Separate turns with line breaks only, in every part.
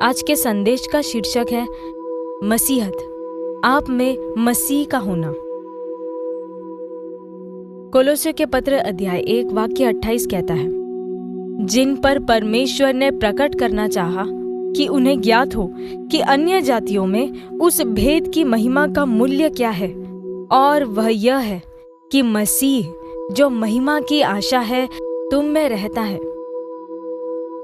आज के संदेश का शीर्षक है मसीहत, आप में मसीह का होना। कोलोसे के पत्र अध्याय 1 वाक्य 28 कहता है, जिन पर परमेश्वर ने प्रकट करना चाहा कि उन्हें ज्ञात हो कि अन्य जातियों में उस भेद की महिमा का मूल्य क्या है, और वह यह है कि मसीह जो महिमा की आशा है तुम में रहता है।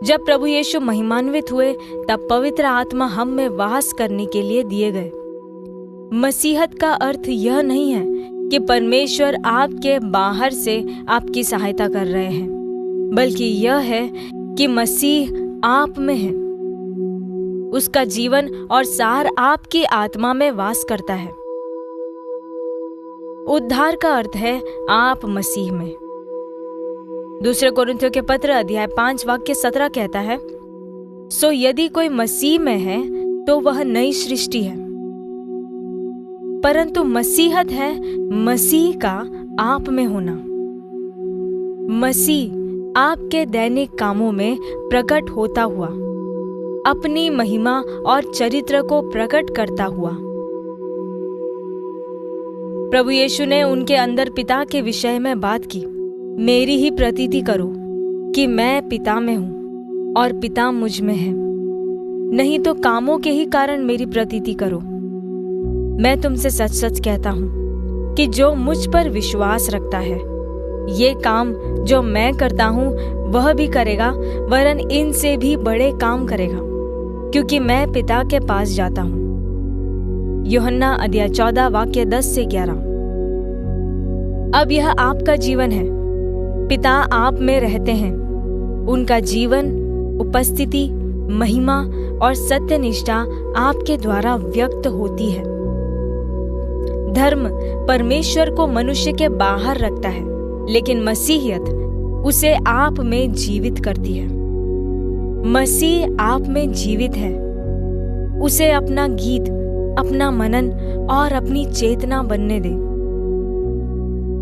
जब प्रभु यीशु महिमान्वित हुए तब पवित्र आत्मा हम में वास करने के लिए दिए गए। मसीहत का अर्थ यह नहीं है कि परमेश्वर आपके बाहर से आपकी सहायता कर रहे हैं, बल्कि यह है कि मसीह आप में है। उसका जीवन और सार आपकी आत्मा में वास करता है। उद्धार का अर्थ है आप मसीह में। दूसरे कोरिन्थियों के पत्र अध्याय 5 वाक्य 17 कहता है, सो यदि कोई मसीह में है तो वह नई सृष्टि है, परंतु मसीहत है मसीह का आप में होना। मसीह आपके दैनिक कामों में प्रकट होता हुआ, अपनी महिमा और चरित्र को प्रकट करता हुआ। प्रभु यीशु ने उनके अंदर पिता के विषय में बात की, मेरी ही प्रतीति करो कि मैं पिता में हूं और पिता मुझ में है, नहीं तो कामों के ही कारण मेरी प्रतीति करो। मैं तुमसे सच सच कहता हूं कि जो मुझ पर विश्वास रखता है, ये काम जो मैं करता हूं वह भी करेगा, वरन इनसे भी बड़े काम करेगा, क्योंकि मैं पिता के पास जाता हूं। यूहन्ना अध्याय 14 वाक्य 10 से 11। अब यह आपका जीवन है। पिता आप में रहते हैं। उनका जीवन, उपस्थिति, महिमा और सत्यनिष्ठा आपके द्वारा व्यक्त होती है। धर्म परमेश्वर को मनुष्य के बाहर रखता है, लेकिन मसीहियत उसे आप में जीवित करती है। मसीह आप में जीवित है। उसे अपना गीत, अपना मनन और अपनी चेतना बनने दे।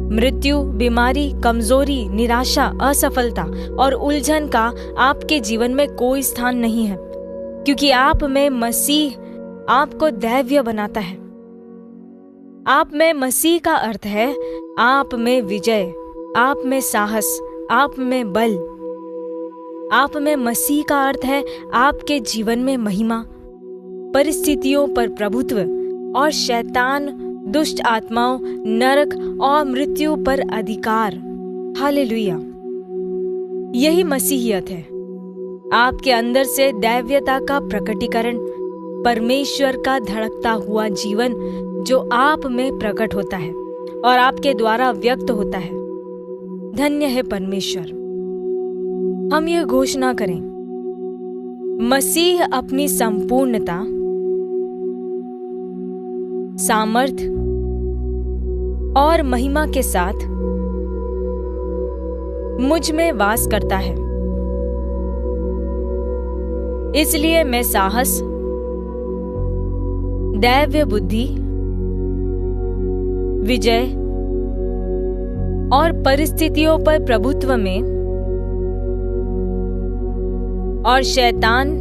मृत्यु, बीमारी, कमजोरी, निराशा, असफलता और उलझन का आपके जीवन में कोई स्थान नहीं है, क्योंकि आप में मसीह आपको दैव्य बनाता है। आप में मसीह का अर्थ है आप में विजय, आप में साहस, आप में बल। आप में मसीह का अर्थ है आपके जीवन में महिमा, परिस्थितियों पर प्रभुत्व और शैतान, दुष्ट आत्माओं, नरक और मृत्यु पर अधिकार। हालेलुया। यही मसीहियत है। आपके अंदर से दैव्यता का प्रकटीकरण, परमेश्वर का धड़कता हुआ जीवन जो आप में प्रकट होता है और आपके द्वारा व्यक्त होता है। धन्य है परमेश्वर। हम यह घोषणा करें, मसीह अपनी संपूर्णता, सामर्थ्य और महिमा के साथ मुझ में वास करता है। इसलिए मैं साहस, दैव्य बुद्धि, विजय और परिस्थितियों पर प्रभुत्व में और शैतान,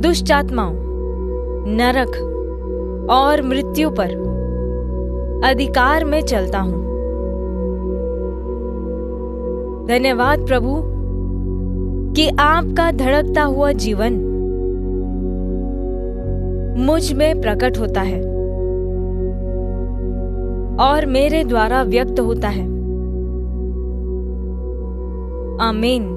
दुष्ट आत्माओं, नरक और मृत्यु पर अधिकार में चलता हूं। धन्यवाद प्रभु कि आपका धड़कता हुआ जीवन मुझ में प्रकट होता है और मेरे द्वारा व्यक्त होता है। आमीन।